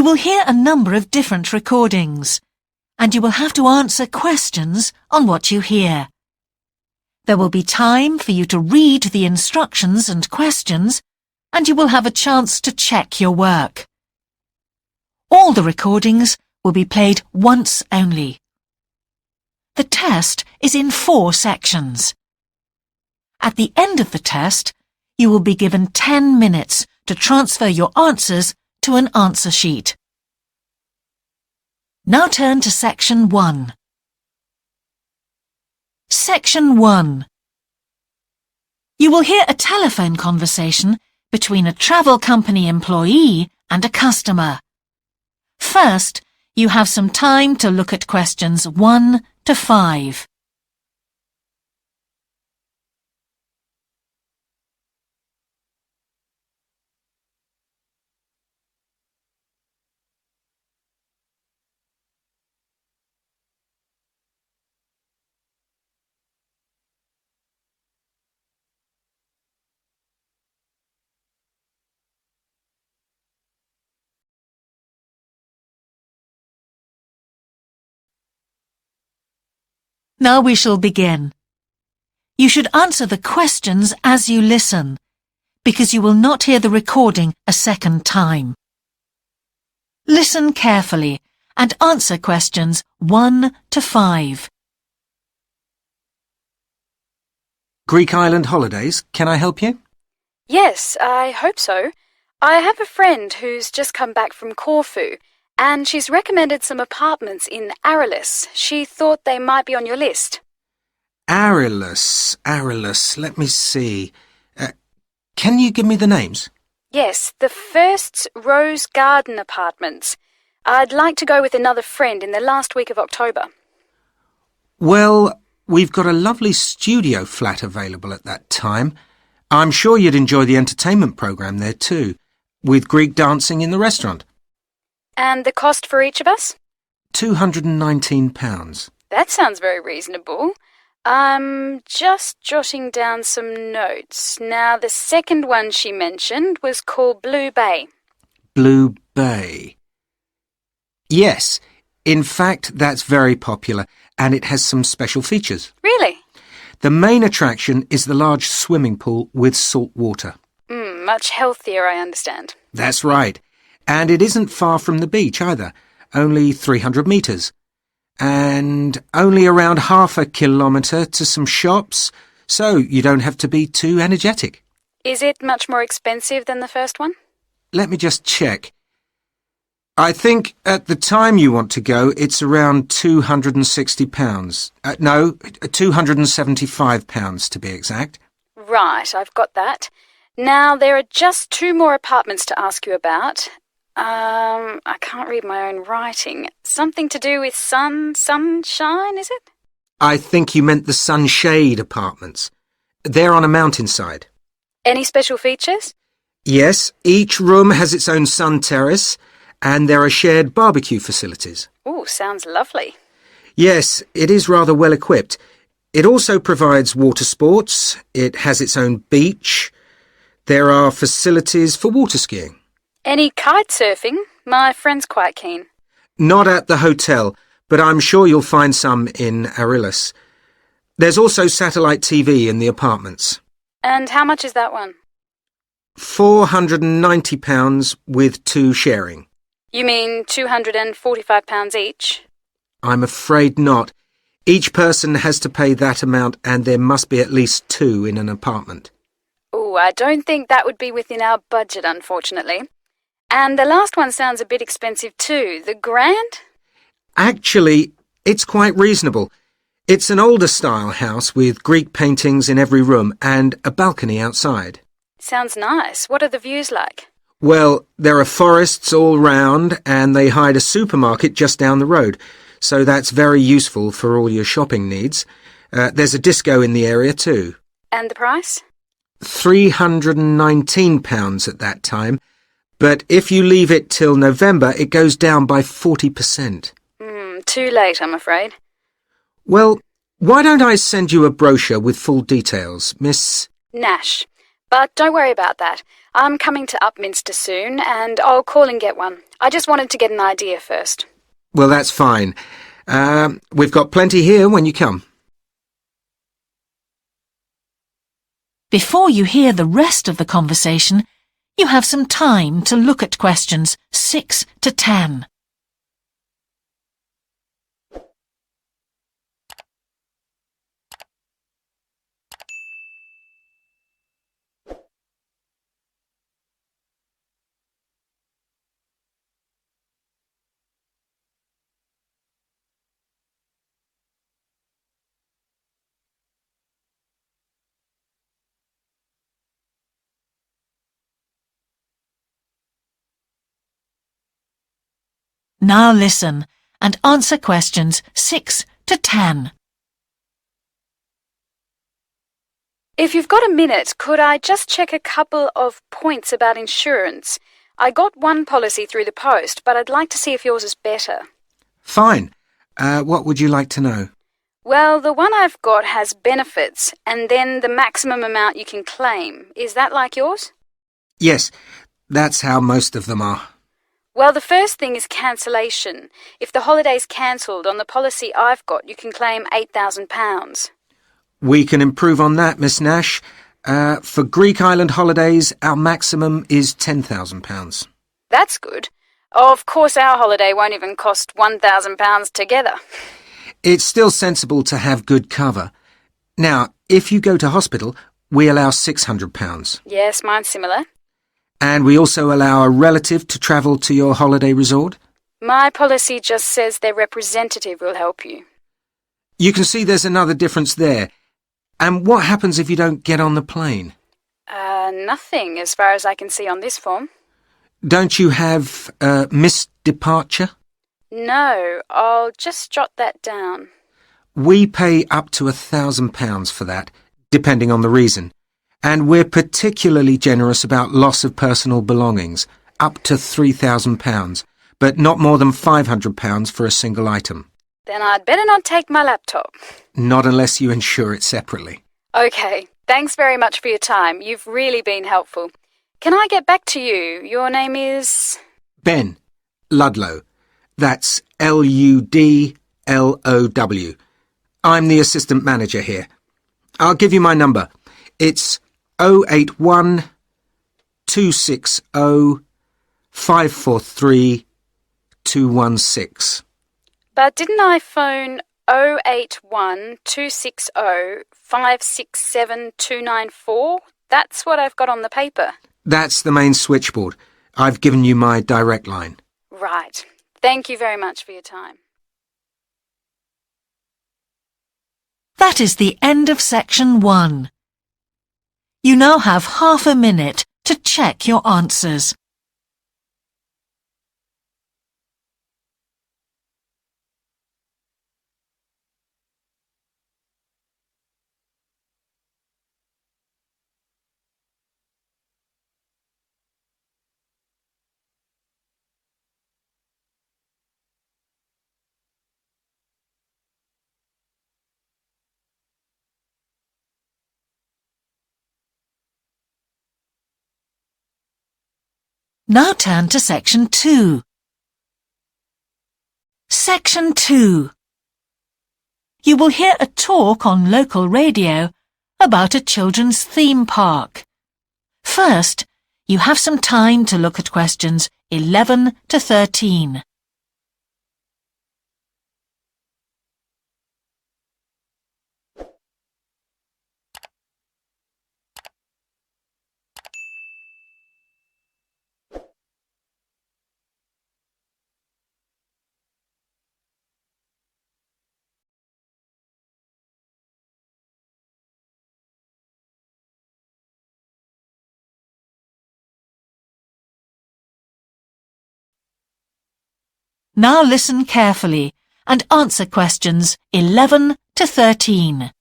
will hear a number of different recordings, and you will have to answer questions on what you hear. There will be time for you to read the instructions and questions, and you will have a chance to check your work. All the recordings will be played once only. The test is in 4 sections. At the end of the test, you will be given 10 minutes to transfer your answers to an answer sheet. Now turn to Section 1. Section 1. You will hear a telephone conversation between a travel company employee and a customer. First, you have some time to look at questions 1 to 5. Now we shall begin. You should answer the questions as you listen, because you will not hear the recording a second time. Listen carefully and answer questions 1 to 5. Greek island holidays, can I help you? Yes, I hope so. I have a friend who's just come back from Corfu, and she's recommended some apartments in Arelis. She thought they might be on your list. Arelis, let me see. Can you give me the names? Yes, the first's Rose Garden Apartments. I'd like to go with another friend in the last week of October. Well, we've got a lovely studio flat available at that time. I'm sure you'd enjoy the entertainment programme there too, with Greek dancing in the restaurant. And the cost for each of us? £219. That sounds very reasonable. I'm just jotting down some notes. Now, the second one she mentioned was called Blue Bay. Blue Bay. Yes, in fact, that's very popular, and it has some special features. Really? The main attraction is the large swimming pool with salt water. Much healthier, I understand. That's right. And it isn't far from the beach either, only 300 metres. And only around half a kilometre to some shops, so you don't have to be too energetic. Is it much more expensive than the first one? Let me just check. I think at the time you want to go, it's around £260. No, £275 to be exact. Right, I've got that. Now, there are just 2 more apartments to ask you about. I can't read my own writing. Something to do with sunshine, is it? I think you meant the sunshade apartments. They're on a mountainside. Any special features? Yes, each room has its own sun terrace, and there are shared barbecue facilities. Ooh, sounds lovely. Yes, it is rather well equipped. It also provides water sports. It has its own beach. There are facilities for water skiing. Any kite surfing? My friend's quite keen. Not at the hotel, but I'm sure you'll find some in Arelis. There's also satellite TV in the apartments. And how much is that one? £490 with 2 sharing. You mean £245 each? I'm afraid not. Each person has to pay that amount, and there must be at least 2 in an apartment. Oh, I don't think that would be within our budget, unfortunately. And the last one sounds a bit expensive too. The Grand? Actually, it's quite reasonable. It's an older style house with Greek paintings in every room and a balcony outside. Sounds nice. What are the views like? Well, there are forests all round, and they hide a supermarket just down the road, so that's very useful for all your shopping needs. There's a disco in the area too. And the price? £319 at that time, but if you leave it till November, it goes down by 40%. Too late, I'm afraid. Well, why don't I send you a brochure with full details, Miss... Nash. But don't worry about that. I'm coming to Upminster soon, and I'll call and get one. I just wanted to get an idea first. Well, that's fine. We've got plenty here when you come. Before you hear the rest of the conversation, you have some time to look at questions 6 to 10. Now listen and answer questions 6 to 10. If you've got a minute, could I just check a couple of points about insurance? I got one policy through the post, but I'd like to see if yours is better. Fine. What would you like to know? Well, the one I've got has benefits, and then the maximum amount you can claim. Is that like yours? Yes, that's how most of them are. Well, the first thing is cancellation. If the holiday's cancelled on the policy I've got, you can claim £8,000. We can improve on that, Miss Nash. For Greek island holidays, our maximum is £10,000. That's good. Of course, our holiday won't even cost £1,000 together. It's still sensible to have good cover. Now, if you go to hospital, we allow £600. Yes, mine's similar. And we also allow a relative to travel to your holiday resort. My policy just says their representative will help you. You can see there's another difference there. And what happens if you don't get on the plane? Nothing as far as I can see on this form. Don't you have missed departure? No, I'll just jot that down. We pay up to £1,000 for that, depending on the reason. And we're particularly generous about loss of personal belongings, up to £3,000, but not more than £500 for a single item. Then I'd better not take my laptop. Not unless you insure it separately. OK, thanks very much for your time. You've really been helpful. Can I get back to you? Your name is... Ben. Ludlow. That's Ludlow. I'm the assistant manager here. I'll give you my number. It's 081 260 543 216. But didn't I phone 081 260 567 294? That's what I've got on the paper. That's the main switchboard. I've given you my direct line. Right. Thank you very much for your time. That is the end of section 1. You now have half a minute to check your answers. Now turn to section 2. Section 2. You will hear a talk on local radio about a children's theme park. First, you have some time to look at questions 11 to 13. Now listen carefully and answer questions 11 to 13.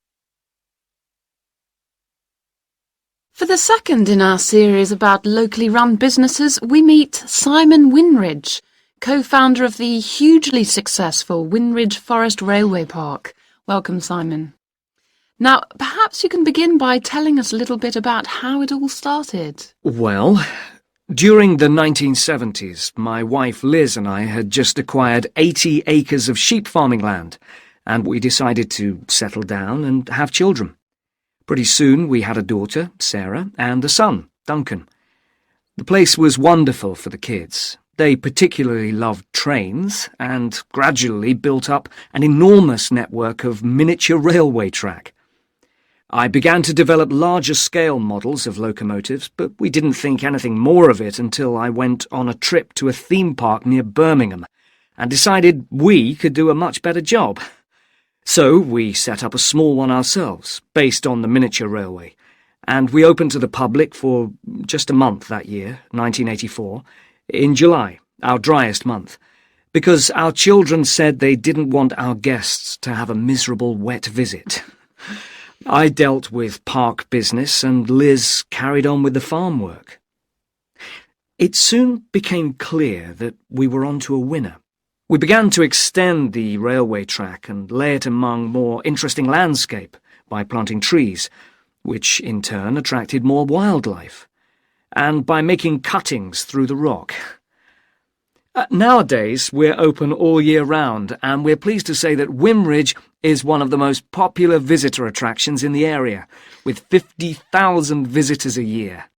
For the second in our series about locally run businesses, we meet Simon Winridge, co-founder of the hugely successful Winridge Forest Railway Park. Welcome, Simon. Now, perhaps you can begin by telling us a little bit about how it all started. Well, during the 1970s, my wife Liz and I had just acquired 80 acres of sheep farming land, and we decided to settle down and have children. Pretty soon we had a daughter, Sarah, and a son, Duncan. The place was wonderful for the kids. They particularly loved trains and gradually built up an enormous network of miniature railway track. I began to develop larger-scale models of locomotives, but we didn't think anything more of it until I went on a trip to a theme park near Birmingham and decided we could do a much better job. So we set up a small one ourselves, based on the miniature railway, and we opened to the public for just a month that year, 1984, in July, our driest month, because our children said they didn't want our guests to have a miserable wet visit. I dealt with park business and Liz carried on with the farm work. It soon became clear that we were onto a winner. We began to extend the railway track and lay it among more interesting landscape by planting trees, which in turn attracted more wildlife, and by making cuttings through the rock. Nowadays, we're open all year round, and we're pleased to say that Wimridge is one of the most popular visitor attractions in the area, with 50,000 visitors a year.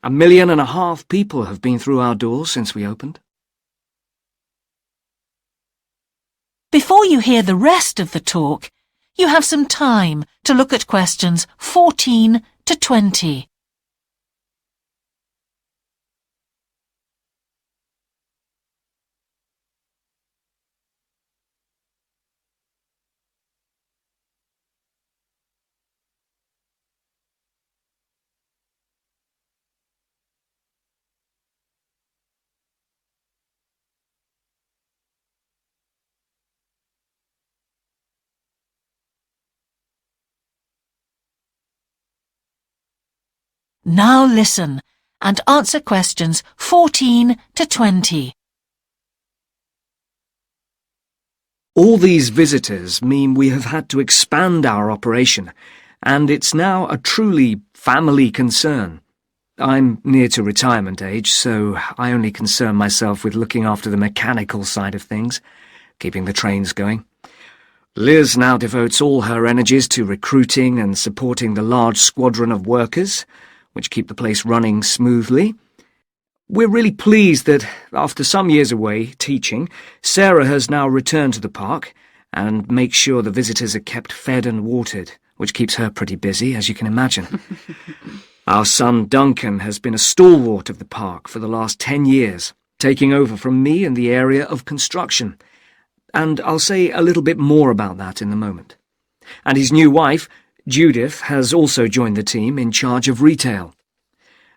1.5 million people have been through our doors since we opened. Before you hear the rest of the talk, you have some time to look at questions 14 to 20. Now listen and answer questions 14 to 20. All these visitors mean we have had to expand our operation, and it's now a truly family concern. I'm near to retirement age, so I only concern myself with looking after the mechanical side of things, keeping the trains going. Liz now devotes all her energies to recruiting and supporting the large squadron of workers, which keep the place running smoothly. We're really pleased that, after some years away teaching, Sarah has now returned to the park and makes sure the visitors are kept fed and watered, which keeps her pretty busy, as you can imagine. Our son Duncan has been a stalwart of the park for the last 10 years, taking over from me in the area of construction, and I'll say a little bit more about that in a moment. And his new wife, Judith, has also joined the team in charge of retail.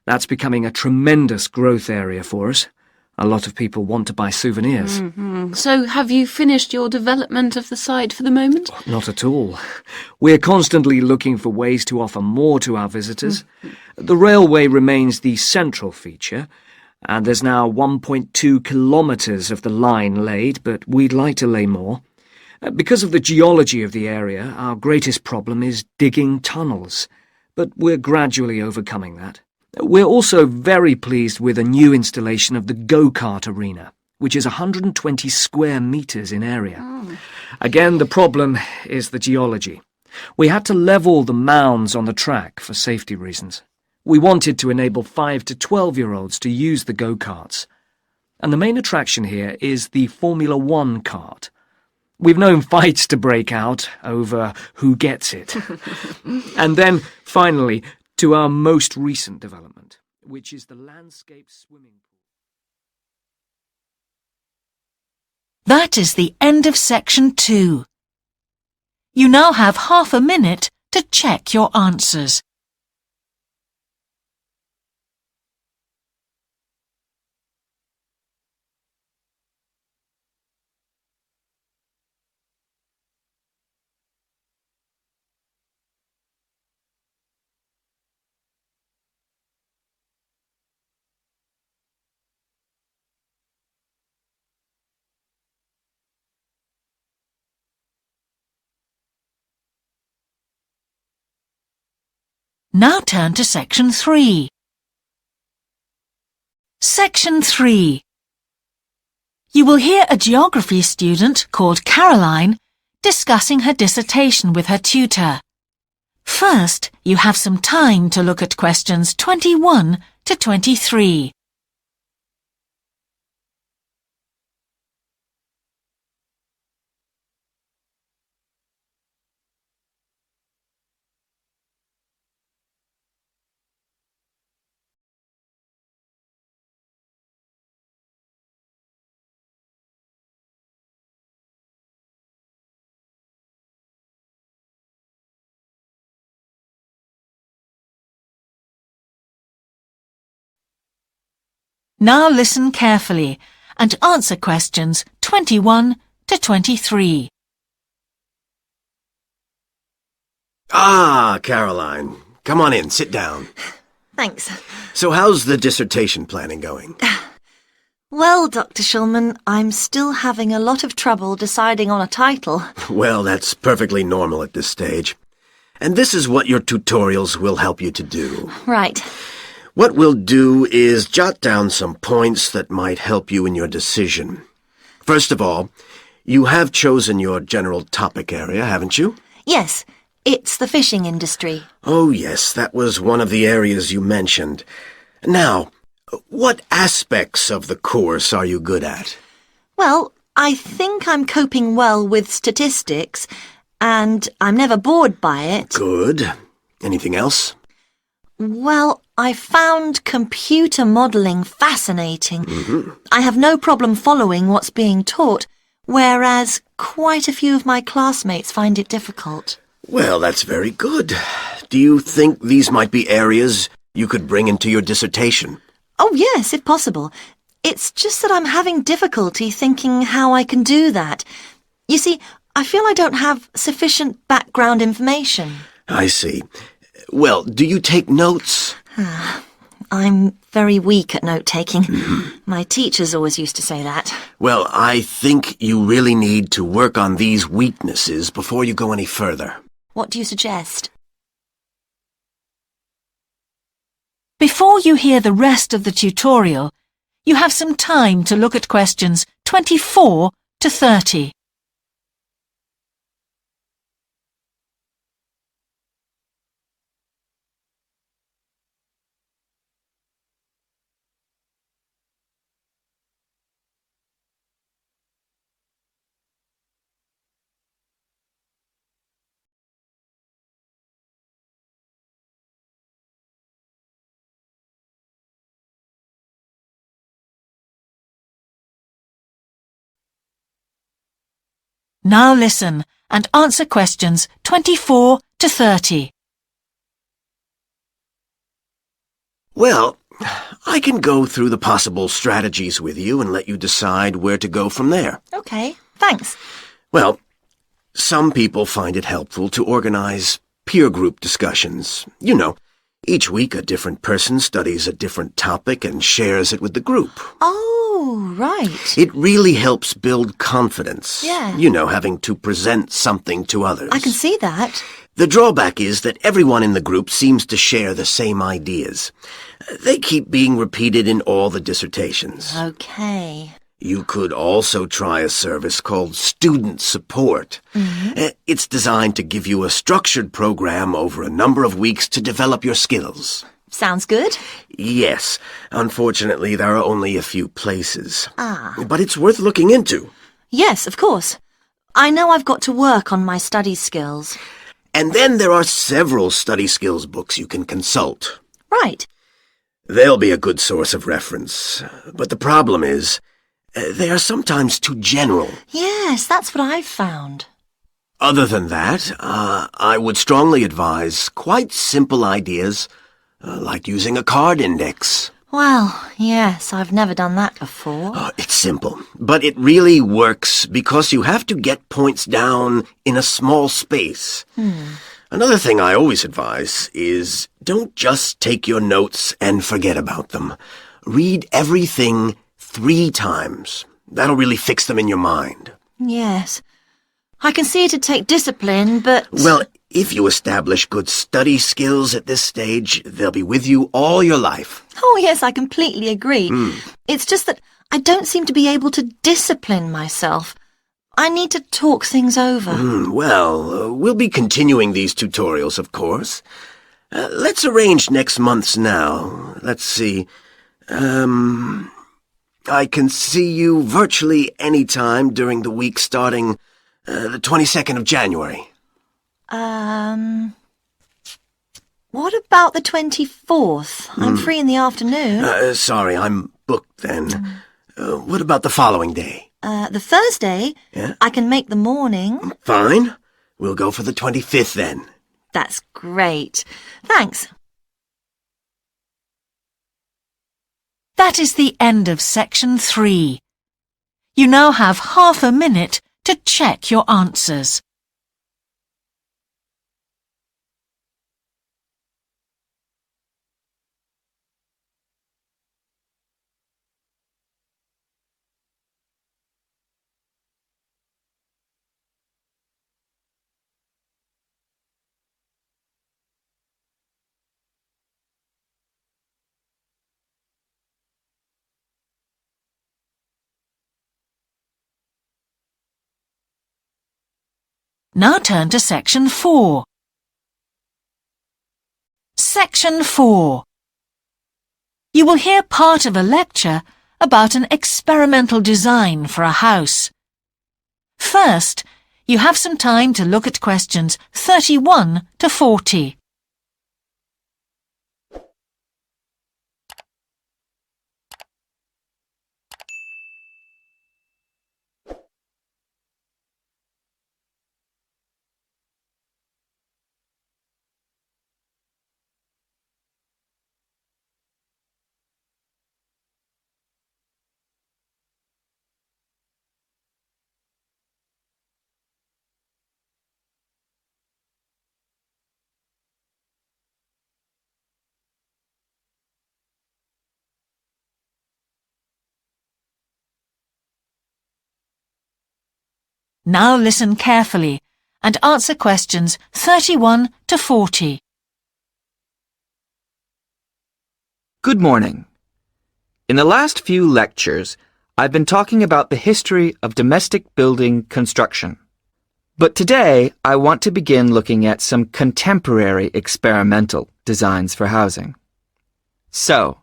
That's becoming a tremendous growth area for us. A lot of people want to buy souvenirs. So have you finished your development of the site for the moment? Not at all. We're constantly looking for ways to offer more to our visitors. The railway remains the central feature, and there's now 1.2 kilometres of the line laid, but we'd like to lay more. Because of the geology of the area, our greatest problem is digging tunnels, but we're gradually overcoming that. We're also very pleased with a new installation of the go-kart arena, which is 120 square metres in area. Again, the problem is the geology. We had to level the mounds on the track for safety reasons. We wanted to enable 5 to 12-year-olds to use the go-karts. And the main attraction here is the Formula One kart. We've known fights to break out over who gets it. And then, finally, to our most recent development, which is the landscape swimming pool. That is the end of section 2. You now have half a minute to check your answers. Now turn to Section 3. Section 3. You will hear a geography student called Caroline discussing her dissertation with her tutor. First, you have some time to look at questions 21 to 23. Now listen carefully and answer questions 21 to 23. Ah, Caroline. Come on in, sit down. Thanks. So how's the dissertation planning going? Well, Dr. Shulman, I'm still having a lot of trouble deciding on a title. Well, that's perfectly normal at this stage. And this is what your tutorials will help you to do. Right. What we'll do is jot down some points that might help you in your decision. First of all, you have chosen your general topic area, haven't you? Yes, it's the fishing industry. Oh, yes, that was one of the areas you mentioned. Now, what aspects of the course are you good at? Well, I think I'm coping well with statistics, and I'm never bored by it. Good. Anything else? Well, I found computer modelling fascinating. I have no problem following what's being taught, whereas quite a few of my classmates find it difficult. Well, that's very good. Do you think these might be areas you could bring into your dissertation? Oh, yes, if possible. It's just that I'm having difficulty thinking how I can do that. You see, I feel I don't have sufficient background information. I see. Well, do you take notes? I'm very weak at note-taking. My teachers always used to say that. Well, I think you really need to work on these weaknesses before you go any further. What do you suggest? Before you hear the rest of the tutorial, you have some time to look at questions 24 to 30. Now listen and answer questions 24 to 30. Well, I can go through the possible strategies with you and let you decide where to go from there. Okay, thanks. Well, some people find it helpful to organize peer group discussions. You know, each week a different person studies a different topic and shares it with the group. Oh, right. It really helps build confidence. Yeah. You know, having to present something to others. I can see that. The drawback is that everyone in the group seems to share the same ideas. They keep being repeated in all the dissertations. Okay. You could also try a service called Student Support. It's designed to give you a structured program over a number of weeks to develop your skills. Sounds good. Yes, unfortunately there are only a few places. Ah. But it's worth looking into. Yes, of course. I know I've got to work on my study skills. And then there are several study skills books you can consult. Right. They'll be a good source of reference. But the problem is, they are sometimes too general. Yes, that's what I've found. Other than that, I would strongly advise quite simple ideas, like using a card index. Well, yes, I've never done that before. It's simple, but it really works because you have to get points down in a small space. Another thing I always advise is don't just take your notes and forget about them. Read everything 3 times. That'll really fix them in your mind. Yes. I can see it'd take discipline, but... Well, if you establish good study skills at this stage, they'll be with you all your life. Oh, yes, I completely agree. It's just that I don't seem to be able to discipline myself. I need to talk things over. We'll be continuing these tutorials, of course. Let's arrange next month's now. Let's see. I can see you virtually any time during the week starting the 22nd of January. What about the 24th? I'm free in the afternoon. Sorry, I'm booked then. What about the following day? The Thursday? Yeah? I can make the morning. Fine. We'll go for the 25th then. That's great. Thanks. That is the end of section 3. You now have half a minute to check your answers. Now turn to section 4. Section 4. You will hear part of a lecture about an experimental design for a house. First, you have some time to look at questions 31 to 40. Now listen carefully and answer questions 31 to 40. Good morning. In the last few lectures, I've been talking about the history of domestic building construction. But today, I want to begin looking at some contemporary experimental designs for housing. So,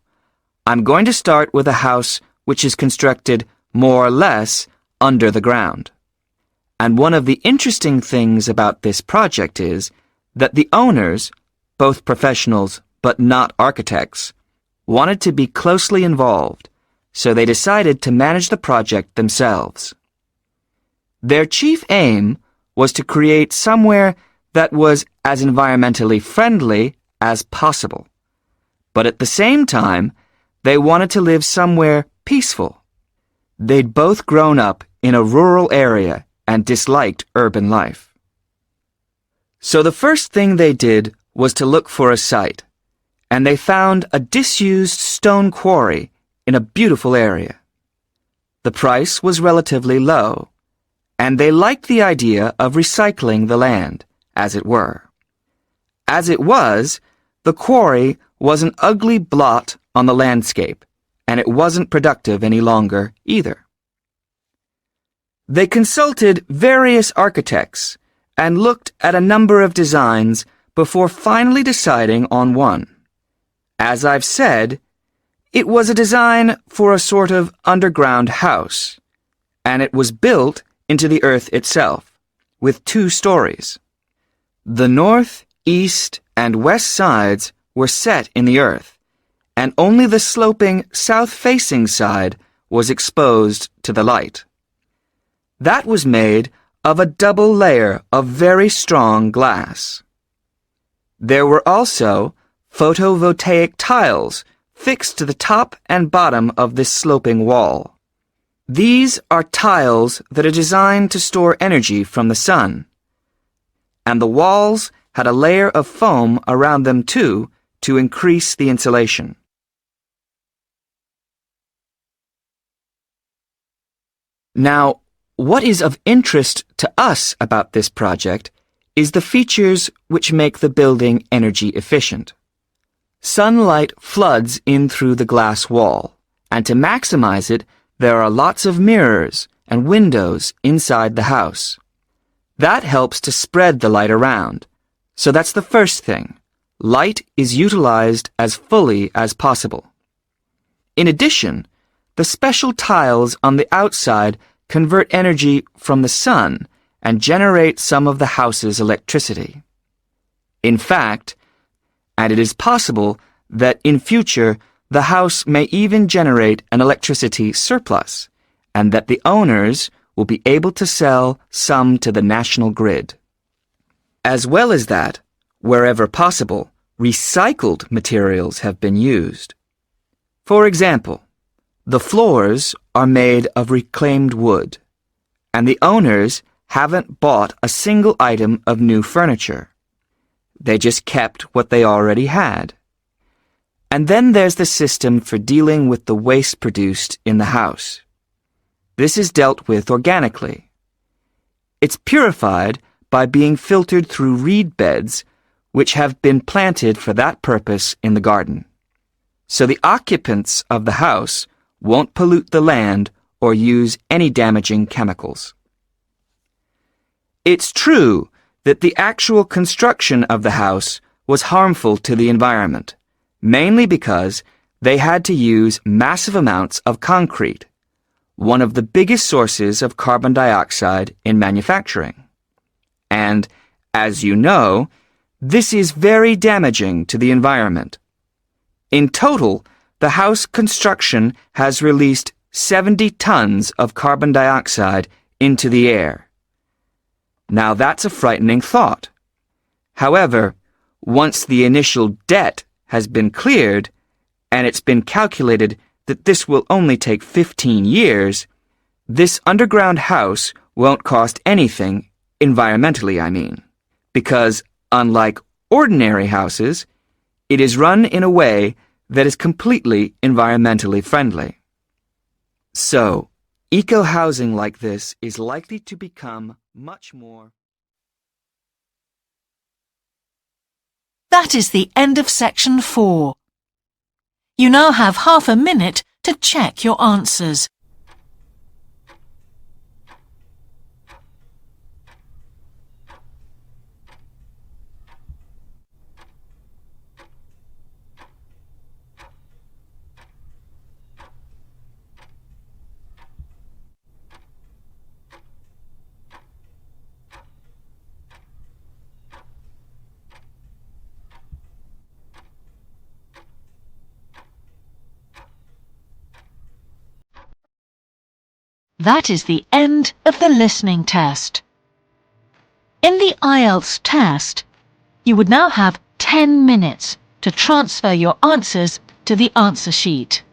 I'm going to start with a house which is constructed more or less under the ground. And one of the interesting things about this project is that the owners, both professionals but not architects, wanted to be closely involved, so they decided to manage the project themselves. Their chief aim was to create somewhere that was as environmentally friendly as possible. But at the same time, they wanted to live somewhere peaceful. They'd both grown up in a rural area and disliked urban life. So the first thing they did was to look for a site, and they found a disused stone quarry in a beautiful area. The price was relatively low, and they liked the idea of recycling the land, as it were. As it was, the quarry was an ugly blot on the landscape, and it wasn't productive any longer either. They consulted various architects and looked at a number of designs before finally deciding on one. As I've said, it was a design for a sort of underground house, and it was built into the earth itself, with 2 stories. The north, east, and west sides were set in the earth, and only the sloping south-facing side was exposed to the light. That was made of a double layer of very strong glass. There were also photovoltaic tiles fixed to the top and bottom of this sloping wall. These are tiles that are designed to store energy from the sun, and the walls had a layer of foam around them too to increase the insulation. Now, what is of interest to us about this project is the features which make the building energy efficient. Sunlight floods in through the glass wall, and to maximize it, there are lots of mirrors and windows inside the house. That helps to spread the light around. So that's the first thing. Light is utilized as fully as possible. In addition, the special tiles on the outside convert energy from the sun and generate some of the house's electricity. In fact, and it is possible that in future the house may even generate an electricity surplus, and that the owners will be able to sell some to the national grid. As well as that, wherever possible, recycled materials have been used. For example, the floors are made of reclaimed wood, and the owners haven't bought a single item of new furniture. They just kept what they already had. And then there's the system for dealing with the waste produced in the house. This is dealt with organically. It's purified by being filtered through reed beds which have been planted for that purpose in the garden. So the occupants of the house won't pollute the land or use any damaging chemicals. It's true that the actual construction of the house was harmful to the environment, mainly because they had to use massive amounts of concrete, one of the biggest sources of carbon dioxide in manufacturing. And, as you know, this is very damaging to the environment. In total, the house construction has released 70 tons of carbon dioxide into the air. Now that's a frightening thought. However, once the initial debt has been cleared, and it's been calculated that this will only take 15 years, this underground house won't cost anything, environmentally I mean, because unlike ordinary houses, it is run in a way that is completely environmentally friendly. So, eco-housing like this is likely to become much more. That is the end of section 4. You now have half a minute to check your answers. That is the end of the listening test. In the IELTS test, you would now have 10 minutes to transfer your answers to the answer sheet.